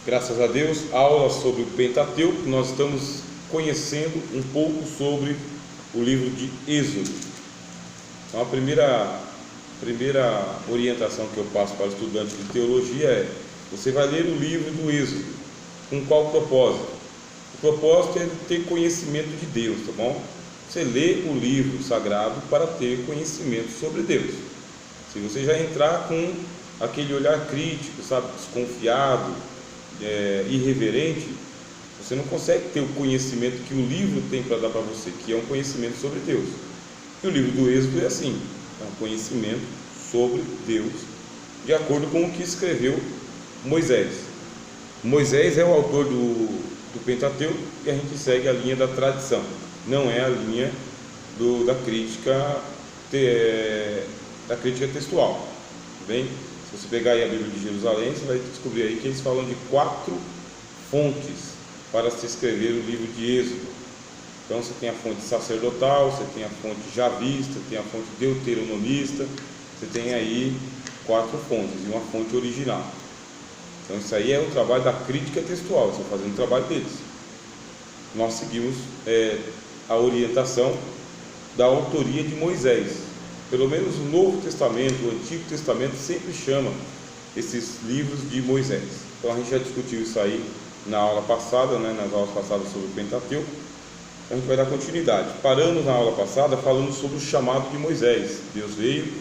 Graças a Deus, aula sobre o Pentateuco. Nós estamos conhecendo um pouco sobre o livro de Êxodo. Então, a primeira orientação que eu passo para estudantes de teologia é: você vai ler o livro do Êxodo. Com qual propósito? O propósito é ter conhecimento de Deus, tá bom? Você lê o livro sagrado para ter conhecimento sobre Deus. Se você já entrar com aquele olhar crítico, sabe, desconfiado, irreverente, você não consegue ter o conhecimento que o livro tem para dar para você, que é um conhecimento sobre Deus. E o livro do Êxodo é assim, é um conhecimento sobre Deus, de acordo com o que escreveu Moisés. Moisés é o autor do Pentateuco, e a gente segue a linha da tradição, não é a linha da crítica textual, tá bem? Se você pegar aí a Bíblia de Jerusalém, você vai descobrir aí que eles falam de 4 fontes para se escrever o livro de Êxodo. Então você tem a fonte sacerdotal, você tem a fonte javista, tem a fonte deuteronomista, você tem aí 4 fontes e uma fonte original. Então isso aí é o trabalho da crítica textual, eles estão fazendo o trabalho deles. Nós seguimos a orientação da autoria de Moisés. Pelo menos o Novo Testamento, o Antigo Testamento sempre chama esses livros de Moisés. Então a gente já discutiu isso aí na aula passada, nas aulas passadas sobre o Pentateuco. A gente vai dar continuidade. Paramos na aula passada falando sobre o chamado de Moisés. Deus veio,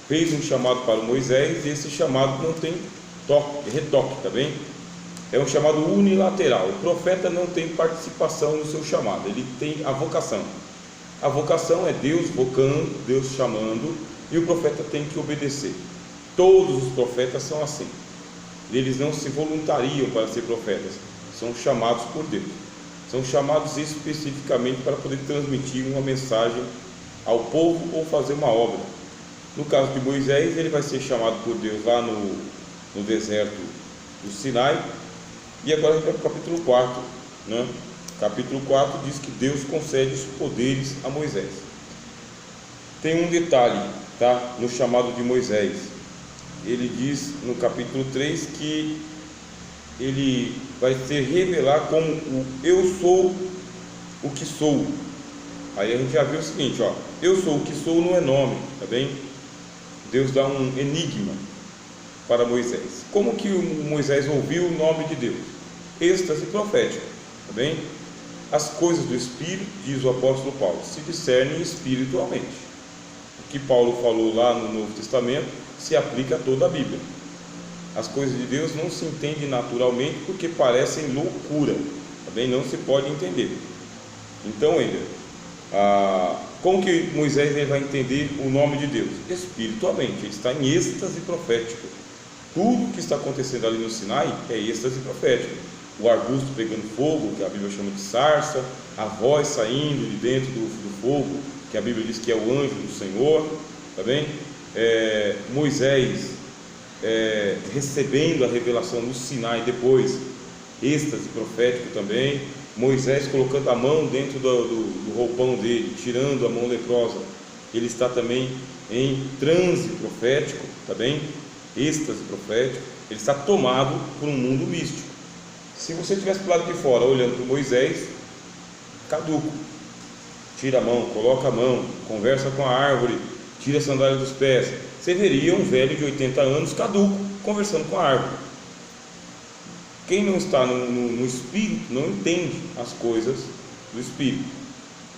fez um chamado para Moisés, e esse chamado não tem retoque, tá bem? É um chamado unilateral. O profeta não tem participação no seu chamado, ele tem a vocação. A vocação é Deus vocando, Deus chamando, e o profeta tem que obedecer. Todos os profetas são assim. Eles não se voluntariam para ser profetas, são chamados por Deus. São chamados especificamente para poder transmitir uma mensagem ao povo ou fazer uma obra. No caso de Moisés, ele vai ser chamado por Deus lá no deserto do Sinai. E agora a gente vai para o capítulo 4, Capítulo 4 diz que Deus concede os poderes a Moisés. Tem um detalhe, no chamado de Moisés. Ele diz no capítulo 3 que ele vai se revelar como o eu sou o que sou. Aí a gente já viu o seguinte, eu sou o que sou não é nome, tá bem? Deus dá um enigma para Moisés. Como que Moisés ouviu o nome de Deus? Êxtase profético, tá bem? As coisas do Espírito, diz o apóstolo Paulo, se discernem espiritualmente. O que Paulo falou lá no Novo Testamento se aplica a toda a Bíblia. As coisas de Deus não se entendem naturalmente porque parecem loucura, tá bem? Não se pode entender. Então, como que Moisés vai entender o nome de Deus? Espiritualmente, ele está em êxtase profético. Tudo que está acontecendo ali no Sinai é êxtase profético. O arbusto pegando fogo, que a Bíblia chama de sarça, a voz saindo de dentro do fogo, que a Bíblia diz que é o anjo do Senhor, tá bem? Moisés recebendo a revelação no Sinai depois, êxtase profético também. Moisés colocando a mão dentro do roupão dele, tirando a mão leprosa, ele está também em transe profético, tá bem? Êxtase profético, ele está tomado por um mundo místico. Se você estivesse do lado de fora olhando para Moisés, caduco, tira a mão, coloca a mão, conversa com a árvore, tira a sandália dos pés, você veria um velho de 80 anos caduco conversando com a árvore. Quem não está no Espírito não entende as coisas do Espírito.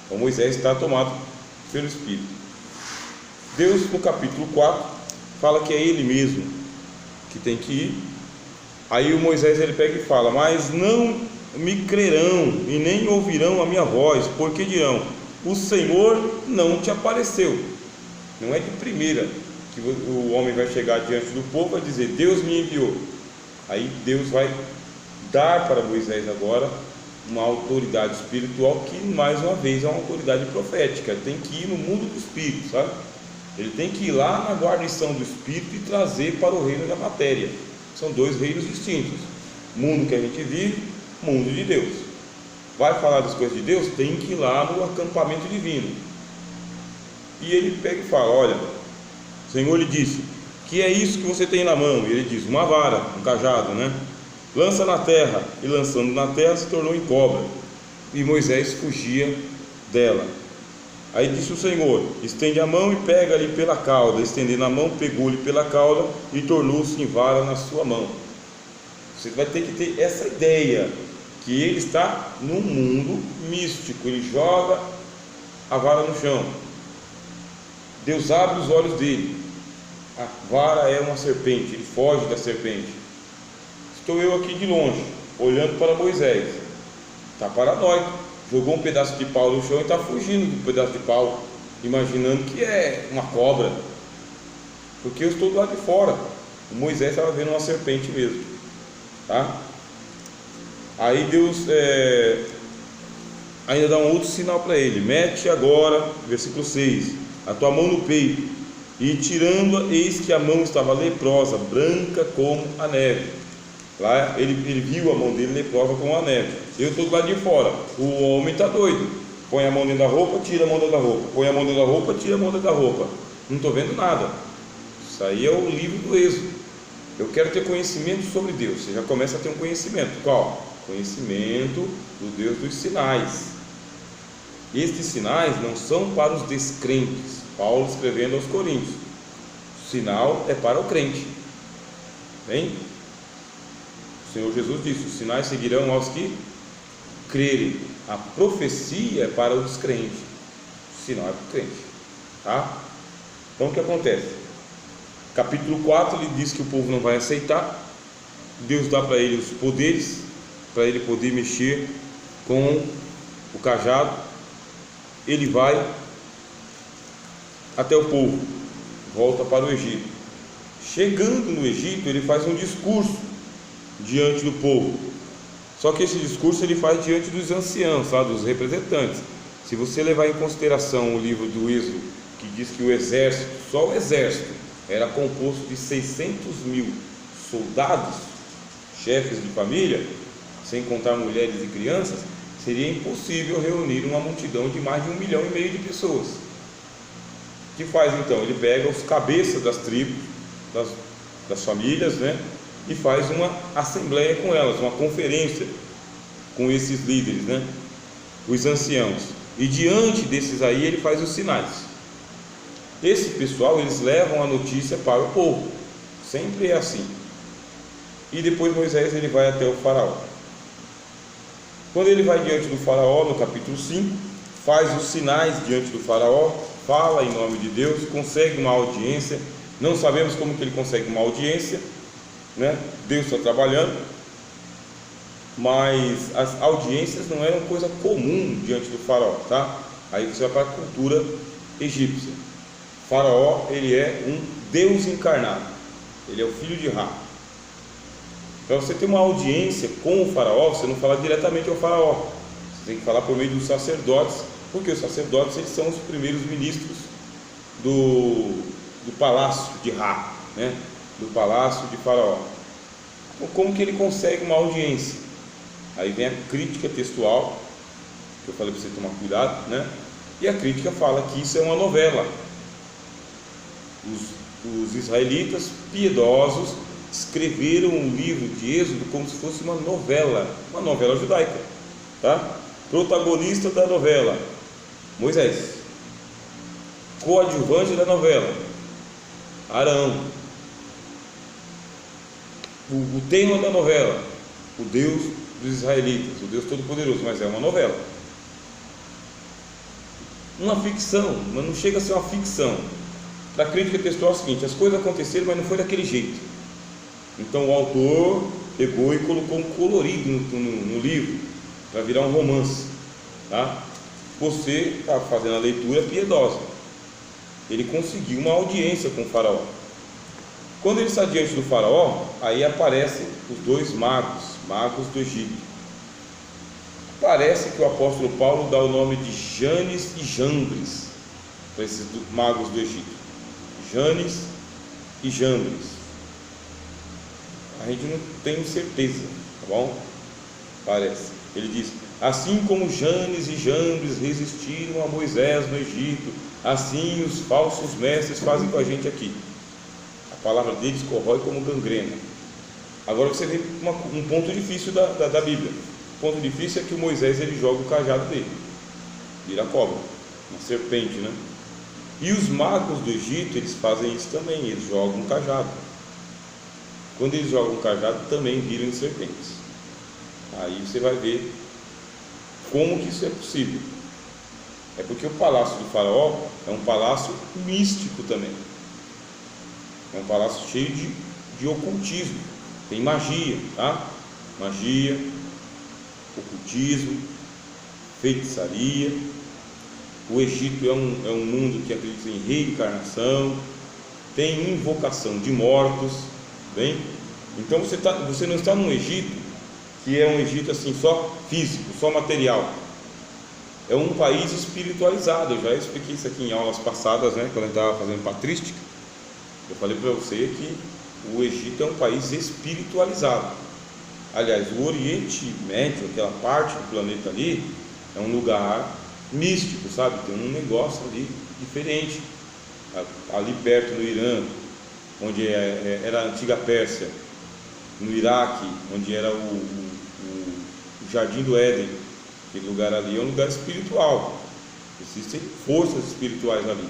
Então Moisés está tomado pelo Espírito. Deus, no capítulo 4, fala que é ele mesmo que tem que ir. Aí o Moisés ele pega e fala: mas não me crerão e nem ouvirão a minha voz, porque dirão: o Senhor não te apareceu. Não é de primeira que o homem vai chegar diante do povo e vai dizer: Deus me enviou. Aí Deus vai dar para Moisés agora uma autoridade espiritual que, mais uma vez, é uma autoridade profética. Ele tem que ir no mundo do Espírito, sabe? Ele tem que ir lá na guarnição do Espírito e trazer para o reino da matéria. São 2 reinos distintos: mundo que a gente vive, mundo de Deus. Vai falar das coisas de Deus, tem que ir lá no acampamento divino. E ele pega e fala: olha, o Senhor lhe disse: que é isso que você tem na mão? E ele diz: uma vara, um cajado, lança na terra, e lançando na terra se tornou em cobra, e Moisés fugia dela. Aí disse o Senhor: estende a mão e pega-lhe pela cauda. Estendendo a mão, pegou-lhe pela cauda e tornou-se em vara na sua mão. Você vai ter que ter essa ideia, que ele está num mundo místico. Ele joga a vara no chão, Deus abre os olhos dele, a vara é uma serpente, ele foge da serpente. Estou eu aqui de longe, olhando para Moisés, está paranoico, jogou um pedaço de pau no chão e está fugindo do pedaço de pau, imaginando que é uma cobra, porque eu estou do lado de fora. O Moisés estava vendo uma serpente mesmo, tá? Aí Deus ainda dá um outro sinal para ele: mete agora, versículo 6, a tua mão no peito, e tirando-a, eis que a mão estava leprosa, branca como a neve. Lá ele viu a mão dele leprosa como a neve. Eu estou do lado de fora, o homem está doido, põe a mão dentro da roupa, tira a mão dentro da roupa, põe a mão dentro da roupa, tira a mão dentro da roupa, não estou vendo nada. Isso aí é o livro do Êxodo. Eu quero ter conhecimento sobre Deus. Você já começa a ter um conhecimento. Qual? Conhecimento do Deus dos sinais. Estes sinais não são para os descrentes. Paulo escrevendo aos Coríntios: o sinal é para o crente. Bem, o Senhor Jesus disse: os sinais seguirão aos que crerem. A profecia é para o descrente, o sinal é para o crente, tá? Então o que acontece? Capítulo 4, ele diz que o povo não vai aceitar. Deus dá para ele os poderes, para ele poder mexer com o cajado. Ele vai até o povo, volta para o Egito. Chegando no Egito, ele faz um discurso diante do povo. Só que esse discurso ele faz diante dos anciãos, tá? Dos representantes. Se você levar em consideração o livro do Êxodo, que diz que o exército, só o exército, era composto de 600.000 soldados, chefes de família, sem contar mulheres e crianças, seria impossível reunir uma multidão de mais de 1,5 milhão de pessoas. O que faz então? Ele pega os cabeças das tribos, das famílias, né? E faz uma assembleia com elas, uma conferência com esses líderes, né? Os anciãos. E diante desses aí ele faz os sinais. Esse pessoal, eles levam a notícia para o povo, sempre é assim. E depois Moisés ele vai até o faraó. Quando ele vai diante do faraó, no capítulo 5, faz os sinais diante do faraó, fala em nome de Deus, consegue uma audiência. Não sabemos como que ele consegue uma audiência, né? Deus está trabalhando, mas as audiências não eram coisa comum diante do faraó, tá? Aí você vai para a cultura egípcia. Faraó, ele é um Deus encarnado, ele é o filho de Ra. Para você ter uma audiência com o faraó, você não fala diretamente ao faraó, você tem que falar por meio dos sacerdotes, porque os sacerdotes eles são os primeiros ministros do palácio de Ra, né? Do palácio de faraó. Então, como que ele consegue uma audiência? Aí vem a crítica textual, que eu falei para você tomar cuidado, né? E a crítica fala que isso é uma novela. Os israelitas piedosos escreveram um livro de Êxodo como se fosse uma novela judaica, tá? Protagonista da novela, Moisés. Coadjuvante da novela, Arão. O tema da novela, o Deus dos israelitas, o Deus Todo-Poderoso, mas é uma novela. Uma ficção, mas não chega a ser uma ficção. Da crítica textual é o seguinte: as coisas aconteceram, mas não foi daquele jeito. Então o autor pegou e colocou um colorido no livro, para virar um romance, tá? Você está fazendo a leitura piedosa. Ele conseguiu uma audiência com o faraó. Quando ele está diante do faraó, aí aparecem os dois magos do Egito. Parece que o apóstolo Paulo dá o nome de Janes e Jambres para esses magos do Egito. Janes e Jambres. A gente não tem certeza, tá bom? Parece. Ele diz: assim como Janes e Jambres resistiram a Moisés no Egito, assim os falsos mestres fazem com a gente aqui. A palavra deles corrói como gangrena. Agora você vê um ponto difícil da Bíblia. O ponto difícil é que o Moisés ele joga o cajado dele, vira cobra, uma serpente, né? E os magos do Egito, eles fazem isso também, eles jogam um cajado. Quando eles jogam um cajado, também viram serpentes. Aí você vai ver como que isso é possível. É porque o palácio do faraó é um palácio místico também. É um palácio cheio de ocultismo. Tem magia, tá? Magia, ocultismo, feitiçaria. O Egito é um mundo que acredita em reencarnação, tem invocação de mortos, bem? Então você não está num Egito que é um Egito assim só físico, só material. É um país espiritualizado. Eu já expliquei isso aqui em aulas passadas, né? Quando a gente estava fazendo patrística, eu falei para você que o Egito é um país espiritualizado. Aliás, o Oriente Médio, aquela parte do planeta ali, é um lugar místico, sabe? Tem um negócio ali diferente. Ali perto no Irã, onde era a antiga Pérsia, no Iraque, onde era o Jardim do Éden, aquele lugar ali é um lugar espiritual. Existem forças espirituais ali.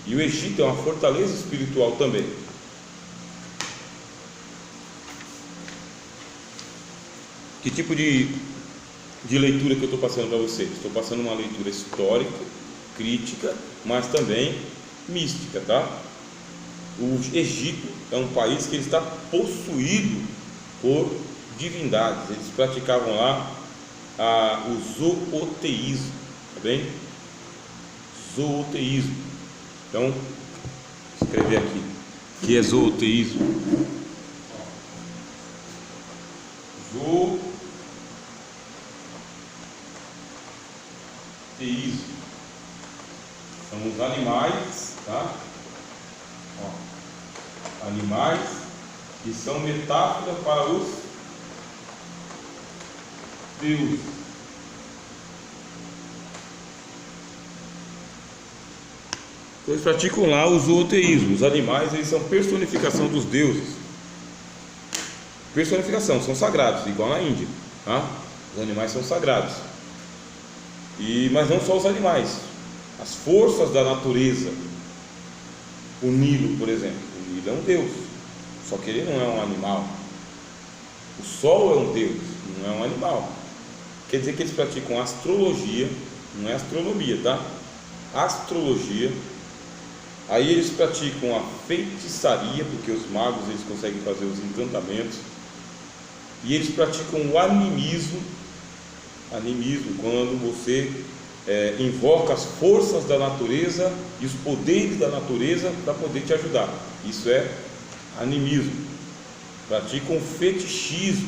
E o Egito é uma fortaleza espiritual também. Que tipo de leitura que eu estou passando para vocês? Estou passando uma leitura histórica, crítica, mas também mística, tá? O Egito é um país que ele está possuído por divindades. Eles praticavam lá o zooteísmo, tá bem? Zooteísmo. Então, vou escrever aqui. O que é zooteísmo? Zooteísmo são os animais, tá? Ó, animais que são metáfora para os deuses. Então, eles praticam lá o zooteísmo. Os animais, eles são personificação dos deuses. Personificação, são sagrados, igual na Índia, tá? Os animais são sagrados. Mas não só os animais, as forças da natureza. O Nilo, por exemplo, o Nilo é um deus, só que ele não é um animal. O Sol é um deus, não é um animal. Quer dizer que eles praticam astrologia, não é astronomia, tá? Astrologia. Aí eles praticam a feitiçaria, porque os magos eles conseguem fazer os encantamentos. E eles praticam o animismo. Animismo, quando você invoca as forças da natureza e os poderes da natureza para poder te ajudar. Isso é animismo. Praticam fetichismo.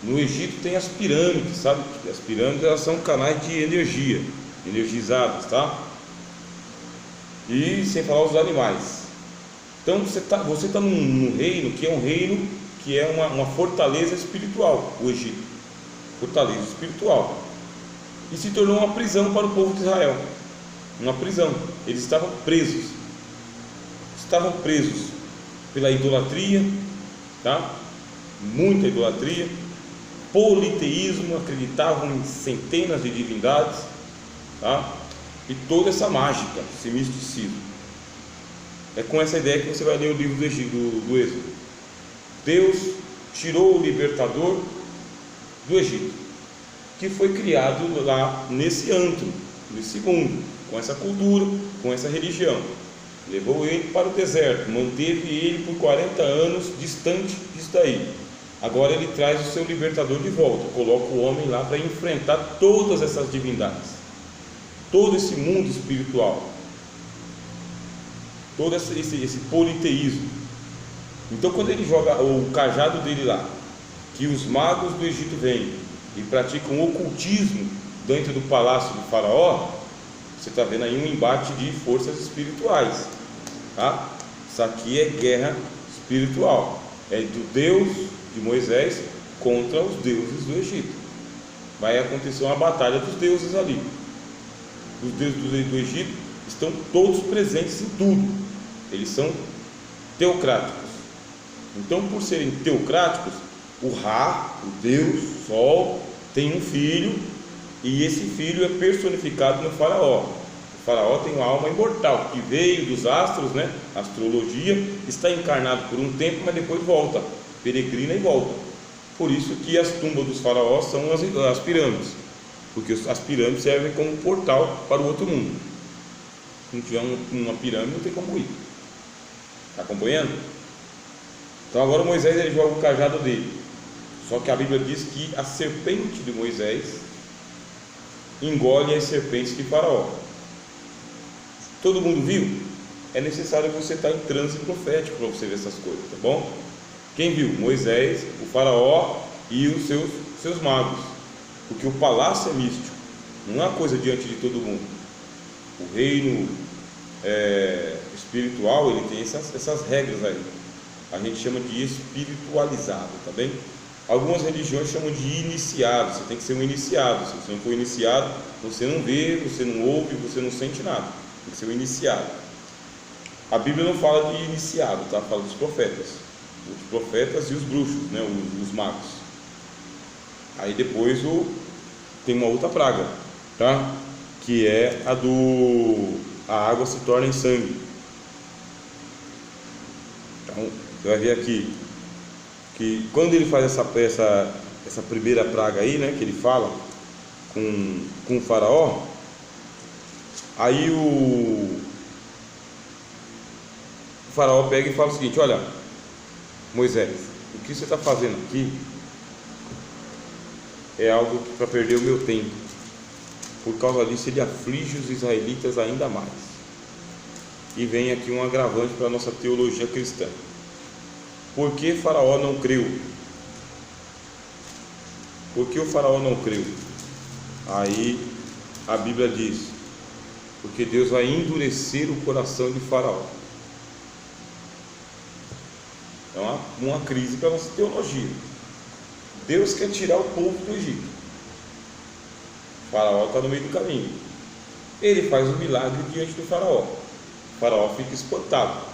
No Egito tem as pirâmides, sabe? As pirâmides elas são canais de energia, energizadas, tá? E sem falar os animais. Então você tá num reino que é uma fortaleza espiritual, o Egito, fortaleza espiritual, e se tornou uma prisão para o povo de Israel, uma prisão. Eles estavam presos pela idolatria, tá? Muita idolatria, politeísmo, acreditavam em centenas de divindades, tá? E toda essa mágica, esse misticismo. É com essa ideia que você vai ler o livro do Êxodo. Deus tirou o libertador do Egito, que foi criado lá nesse antro, nesse mundo, com essa cultura, com essa religião. Levou ele para o deserto, manteve ele por 40 anos distante disso daí. Agora ele traz o seu libertador de volta, coloca o homem lá para enfrentar todas essas divindades, todo esse mundo espiritual, todo esse politeísmo. Então quando ele joga o cajado dele lá, que os magos do Egito vêm e praticam ocultismo dentro do palácio do faraó, você está vendo aí um embate de forças espirituais, tá? Isso aqui é guerra espiritual, é do Deus de Moisés contra os deuses do Egito. Vai acontecer uma batalha dos deuses ali. Os deuses do Egito estão todos presentes em tudo. Eles são teocráticos. Então, por serem teocráticos, o Ra, o Deus, Sol, tem um filho, e esse filho é personificado no faraó. O faraó tem uma alma imortal, que veio dos astros, né? Astrologia, está encarnado por um tempo, mas depois volta, peregrina e volta. Por isso que as tumbas dos faraós são as pirâmides, porque as pirâmides servem como portal para o outro mundo. Se não tiver uma pirâmide, não tem como ir. Está acompanhando? Então agora Moisés, ele joga o cajado dele. Só que a Bíblia diz que a serpente de Moisés engole as serpentes de Faraó. Todo mundo viu? É necessário você estar em transe profético para você ver essas coisas, tá bom? Quem viu? Moisés, o Faraó e os seus magos. Porque o palácio é místico, não é uma coisa diante de todo mundo. O reino espiritual, ele tem essas regras aí. A gente chama de espiritualizado, tá bem? Algumas religiões chamam de iniciado. Você tem que ser um iniciado. Se você não for iniciado, você não vê, você não ouve, você não sente nada. Tem que ser um iniciado. A Bíblia não fala de iniciado, tá? Fala dos profetas. Os profetas e os bruxos, né? Os magos. Aí depois tem uma outra praga, tá? Que é a água se torna em sangue. Então você vai ver aqui que quando ele faz essa primeira praga aí, né, que ele fala com o faraó, aí o faraó pega e fala o seguinte: olha, Moisés, o que você está fazendo aqui é algo para perder o meu tempo. Por causa disso ele aflige os israelitas ainda mais. E vem aqui um agravante para a nossa teologia cristã. Por que Faraó não creu? Por que o Faraó não creu? Aí a Bíblia diz: porque Deus vai endurecer o coração de Faraó. É uma crise para a nossa teologia. Deus quer tirar o povo do Egito. O Faraó está no meio do caminho. Ele faz um milagre diante do Faraó. O Faraó fica espantado.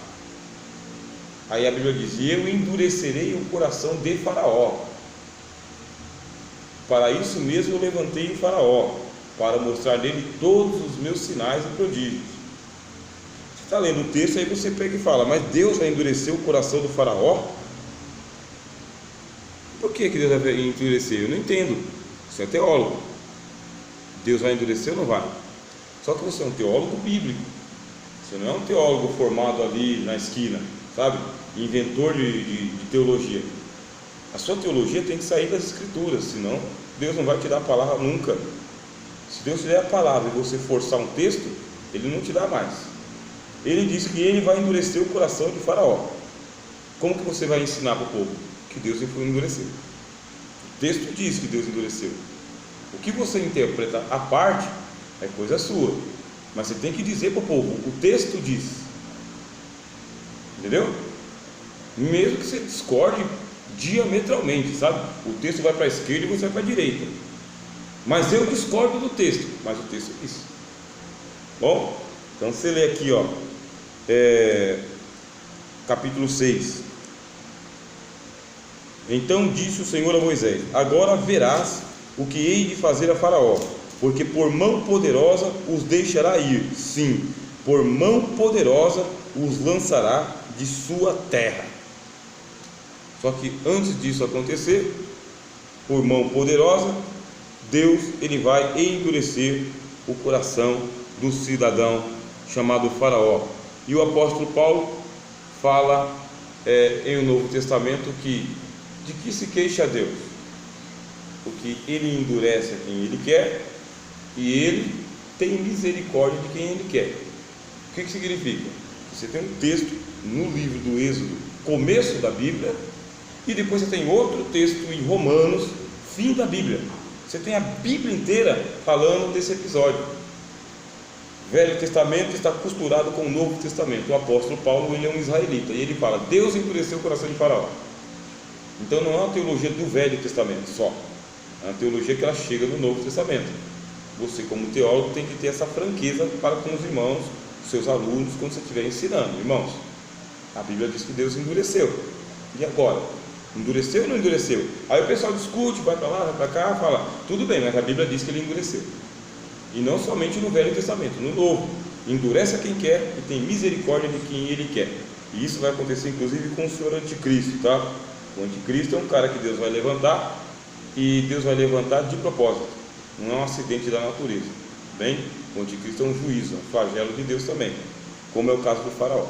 Aí a Bíblia diz: e eu endurecerei o coração de Faraó. Para isso mesmo eu levantei o Faraó, para mostrar nele todos os meus sinais e prodígios. Você está lendo o texto, aí você pega e fala: mas Deus vai endurecer o coração do Faraó? Por que Deus vai endurecer? Eu não entendo. Você é teólogo. Deus vai endurecer ou não vai? Só que você é um teólogo bíblico. Você não é um teólogo formado ali na esquina, sabe? Inventor de teologia. A sua teologia tem que sair das escrituras, senão Deus não vai te dar a palavra nunca. Se Deus te der a palavra e você forçar um texto, Ele não te dá mais. Ele diz que Ele vai endurecer o coração de Faraó. Como que você vai ensinar para o povo que Deus endureceu? O texto diz que Deus endureceu. O que você interpreta à parte é coisa sua, mas você tem que dizer para o povo: o texto diz. Entendeu? Mesmo que você discorde diametralmente, sabe? O texto vai para a esquerda e você vai para a direita. Mas eu discordo do texto, mas o texto diz. Bom, então você lê aqui, ó, capítulo 6. Então disse o Senhor a Moisés: agora verás o que hei de fazer a Faraó, porque por mão poderosa os deixará ir. Sim, por mão poderosa os lançará de sua terra. Só que antes disso acontecer, por mão poderosa, Deus ele vai endurecer o coração do cidadão chamado Faraó. E o apóstolo Paulo fala em o Novo Testamento que de que se queixa Deus? Porque Ele endurece a quem Ele quer e Ele tem misericórdia de quem Ele quer. O que significa? Você tem um texto no livro do Êxodo, começo da Bíblia, e depois você tem outro texto em Romanos, fim da Bíblia. Você tem a Bíblia inteira falando desse episódio. O Velho Testamento está costurado com o Novo Testamento. O apóstolo Paulo, ele é um israelita, e ele fala: Deus endureceu o coração de Faraó. Então não é uma teologia do Velho Testamento só, é uma teologia que ela chega no Novo Testamento. Você, como teólogo, tem que ter essa franqueza para com os irmãos, seus alunos, quando você estiver ensinando. Irmãos, a Bíblia diz que Deus endureceu. E agora? Endureceu ou não endureceu? Aí o pessoal discute, vai para lá, vai para cá, fala, tudo bem, mas a Bíblia diz que ele endureceu. E não somente no Velho Testamento, no Novo. Endurece a quem quer e tem misericórdia de quem ele quer. E isso vai acontecer inclusive com o Senhor Anticristo, tá? O Anticristo é um cara que Deus vai levantar, e Deus vai levantar de propósito, não é um acidente da natureza. Bem, o Anticristo é um juízo, um flagelo de Deus também, como é o caso do faraó.